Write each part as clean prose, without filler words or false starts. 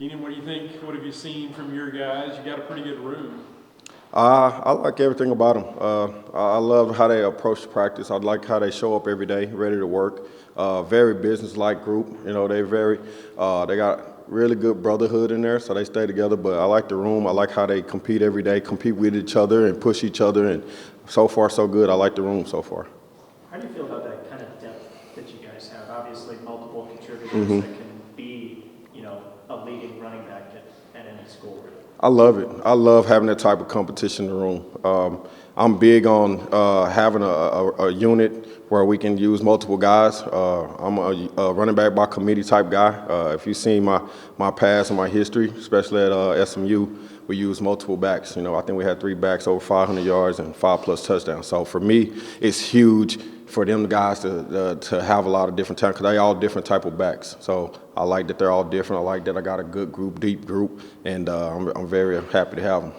Khenon, what do you think? What have you seen from your guys? You got a pretty good room. I like everything about them. I love how they approach practice. I like how they show up every day, ready to work. Very business-like group. You know, they got really good brotherhood in there, so they stay together. But I like the room. I like how they compete every day, compete with each other and push each other. And so far, so good. I like the room so far. How do you feel about that kind of depth that you guys have? Obviously, multiple contributors Mm-hmm. that can be, a leading running back at any school. I love it. I love having that type of competition in the room. I'm big on having a unit where we can use multiple guys. I'm a running back by committee type guy. If you've seen my past and my history, especially at SMU, we use multiple backs. I think we had 3 backs over 500 yards and 5+ touchdowns. So for me, it's huge for them guys to have a lot of different talent because they all different type of backs. So I like that they're all different. I like that I got a good group, deep group, and I'm very happy to have them.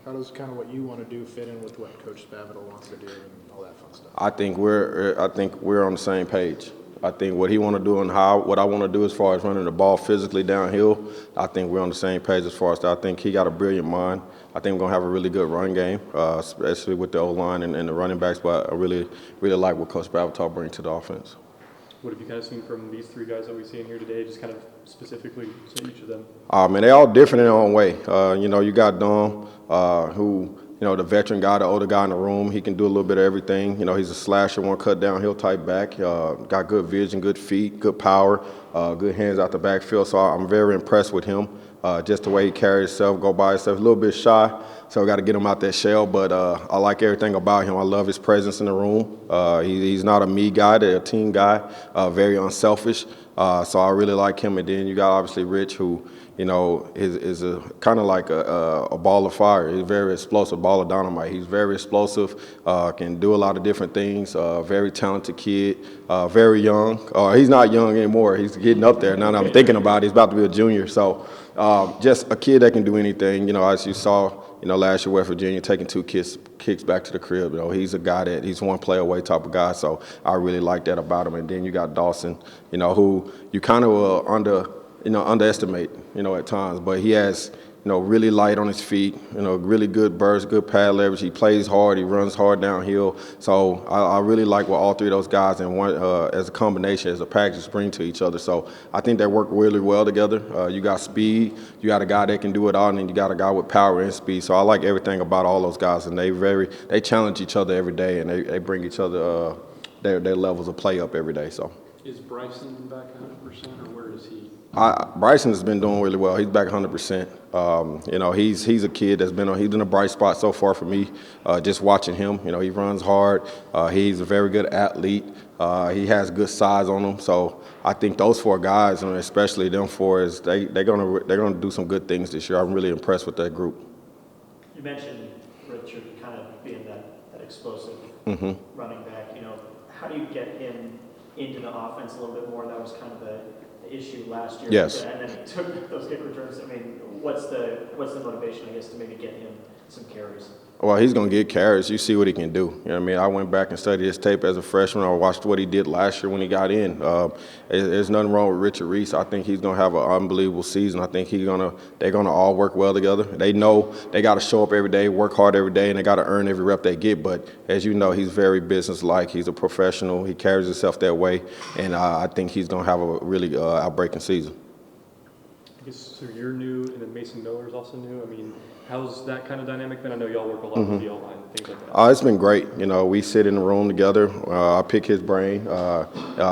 How does kind of what you want to do fit in with what Coach Spavital wants to do and all that fun stuff? I think we're on the same page. I think what he want to do and what I want to do as far as running the ball physically downhill, I think we're on the same page as far as that. I think he got a brilliant mind. I think we're going to have a really good run game, especially with the O-line and the running backs, but I really like what Coach Spavital brings to the offense. What have you kind of seen from these 3 guys that we've seen here today, just kind of specifically to each of them? Man, they all different in their own way. You got Dom, who, the veteran guy, the older guy in the room. He can do a little bit of everything. He's a slasher, one cut downhill type back. Got good vision, good feet, good power, good hands out the backfield. So I'm very impressed with him. Just the way he carries himself, go by himself, a little bit shy. So we got to get him out that shell. But I like everything about him. I love his presence in the room. He's not a me guy, they're a team guy, very unselfish. So I really like him. And then you got obviously Rich, who, is a kind of like a ball of fire. He's very explosive, ball of dynamite. He's very explosive, can do a lot of different things. Very talented kid, very young. He's not young anymore. He's getting up there. Now that I'm thinking about it, he's about to be a junior. So just a kid that can do anything. As you saw, last year West Virginia taking 2 kicks back to the crib. He's a guy he's one play away type of guy. So I really like that about him. And then you got Dawson, who you kind of underestimate, at times, but he has, really light on his feet, really good burst, good pad leverage. He plays hard, he runs hard downhill. So I really like what all 3 of those guys and one as a combination, as a package, bring to each other. So I think they work really well together. You got speed, you got a guy that can do it all, and then you got a guy with power and speed. So I like everything about all those guys, and they challenge each other every day, and they bring each other their levels of play up every day. So Is Bryson back 100%, or where is he? Bryson has been doing really well. He's back 100%. He's a kid he's in a bright spot so far for me. Just watching him, he runs hard. He's a very good athlete. He has good size on him. So I think those 4 guys, and especially them 4, they're gonna do some good things this year. I'm really impressed with that group. You mentioned Richard kind of being that explosive running back. How do you get him into the offense a little bit more? That was kind of the issue last year. Yes. And then he took those kick returns. I mean, what's the motivation, I guess, to maybe get him some carries? Well, he's going to get carries. You see what he can do. You know what I mean? I went back and studied his tape as a freshman. I watched what he did last year when he got in. There's nothing wrong with Richard Reese. I think he's going to have an unbelievable season. I think they're going to all work well together. They know they got to show up every day, work hard every day, and they got to earn every rep they get. But as you know, he's very businesslike. He's a professional. He carries himself that way, and I think he's going to have a really outbreaking season. I guess so you're new, and then Mason Miller's also new. I mean, how's that kind of dynamic been? I know y'all work a lot with the O-line and things like that. It's been great. We sit in the room together. I pick his brain.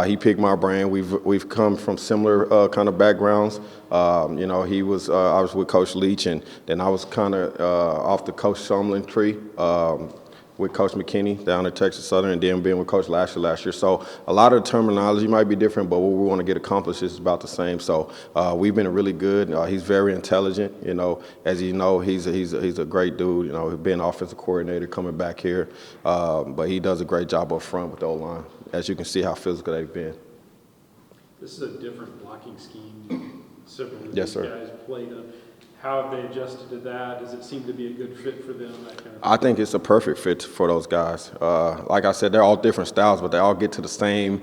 He picked my brain. We've come from similar kind of backgrounds. He was I was with Coach Leach, and then I was kind of off the Coach Sumlin tree. With Coach McKinney down at Texas Southern, and then being with Coach Lashley last year. So a lot of the terminology might be different, but what we want to get accomplished is about the same. So we've been really good. He's very intelligent. As you know, he's a great dude. He's been offensive coordinator coming back here, but he does a great job up front with the O-line. As you can see how physical they've been. This is a different blocking scheme. Several of Yes, these sir. guys played. How have they adjusted to that? Does it seem to be a good fit for them? That kind of thing? I think it's a perfect fit for those guys. Like I said, they're all different styles, but they all get to the same,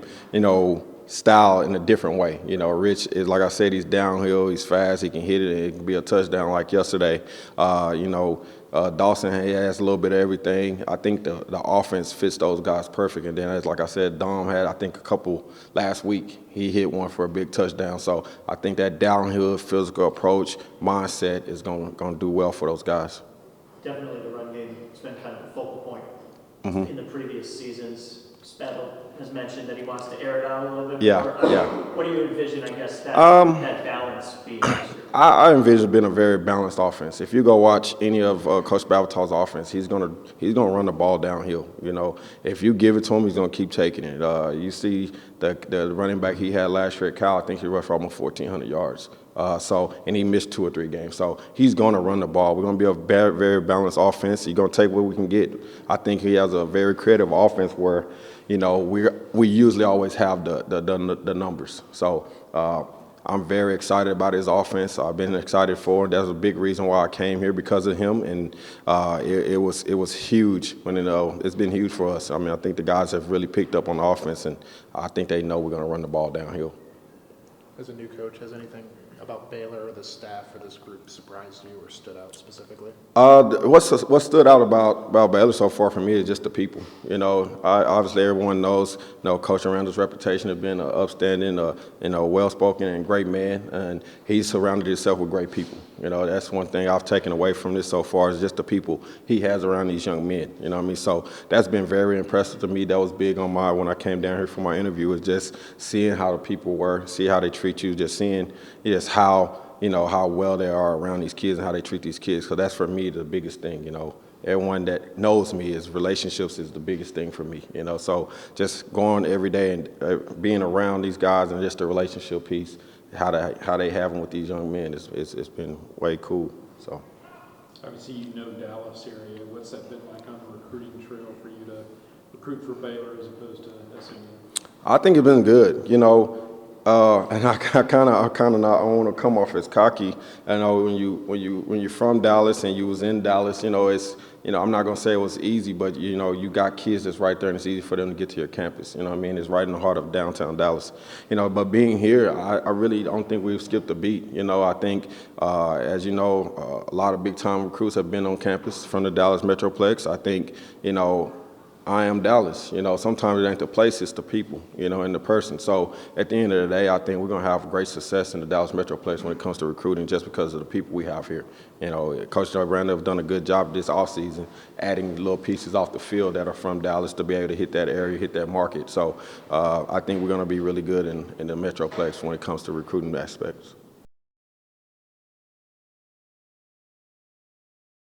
style in a different way. You know, Rich is, like I said, he's downhill, he's fast, he can hit it, and it can be a touchdown like yesterday. Dawson, he has a little bit of everything. I think the offense fits those guys perfect. And then, as like I said, Dom had, I think, a couple last week. He hit one for a big touchdown. So I think that downhill physical approach mindset is going to do well for those guys. Definitely the run game has been kind of the focal point in the previous seasons. Spavital has mentioned that he wants to air it out a little bit more. What do you envision, I guess, that balance being this year? I envision being a very balanced offense. If you go watch any of Coach Bavital's offense, he's gonna run the ball downhill. You know, if you give it to him, he's gonna keep taking it. You see the running back he had last year at Cal, I think he rushed for almost 1,400 yards. And he missed 2 or 3 games. So he's going to run the ball. We're going to be a very, very balanced offense. He's going to take what we can get. I think he has a very creative offense where, you know, we usually always have the numbers. So I'm very excited about his offense. I've been excited for it. That's a big reason why I came here, because of him. And it was huge when it's been huge for us. I mean, I think the guys have really picked up on the offense, and I think they know we're going to run the ball downhill. As a new coach, has anything about Baylor or the staff or this group surprised you or stood out specifically? What stood out about Baylor so far for me is just the people. You know, obviously everyone knows, you know, Coach Randall's reputation of being an upstanding, well-spoken and great man, and he's surrounded himself with great people. You know, that's one thing I've taken away from this so far is just the people he has around these young men. You know what I mean? So that's been very impressive to me. That was big on when I came down here for my interview, is just seeing how the people were, see how they treat you, just seeing how well they are around these kids and how they treat these kids. So that's for me the biggest thing. You know, everyone that knows me is relationships is the biggest thing for me. You know, so just going every day and being around these guys and just the relationship piece, how they have them with these young men it's been way cool. So Obviously, you know Dallas area. What's that been like on the recruiting trail for you to recruit for Baylor as opposed to SMU? I think it's been good. You know. And I kind of not want to come off as cocky. I know when you're from Dallas and you was in Dallas, you know, I'm not gonna say it was easy, but you know, you got kids that's right there and it's easy for them to get to your campus. You know what I mean? It's right in the heart of downtown Dallas. You know, but being here, I really don't think we've skipped a beat. You know, I think as you know, a lot of big time recruits have been on campus from the Dallas Metroplex. I think, you know, I am Dallas. You know, sometimes it ain't the place, it's the people, you know, and the person. So at the end of the day, I think we're going to have great success in the Dallas Metroplex when it comes to recruiting just because of the people we have here. You know, Coach Randall have done a good job this offseason adding little pieces off the field that are from Dallas to be able to hit that area, hit that market. So I think we're going to be really good in the Metroplex when it comes to recruiting aspects.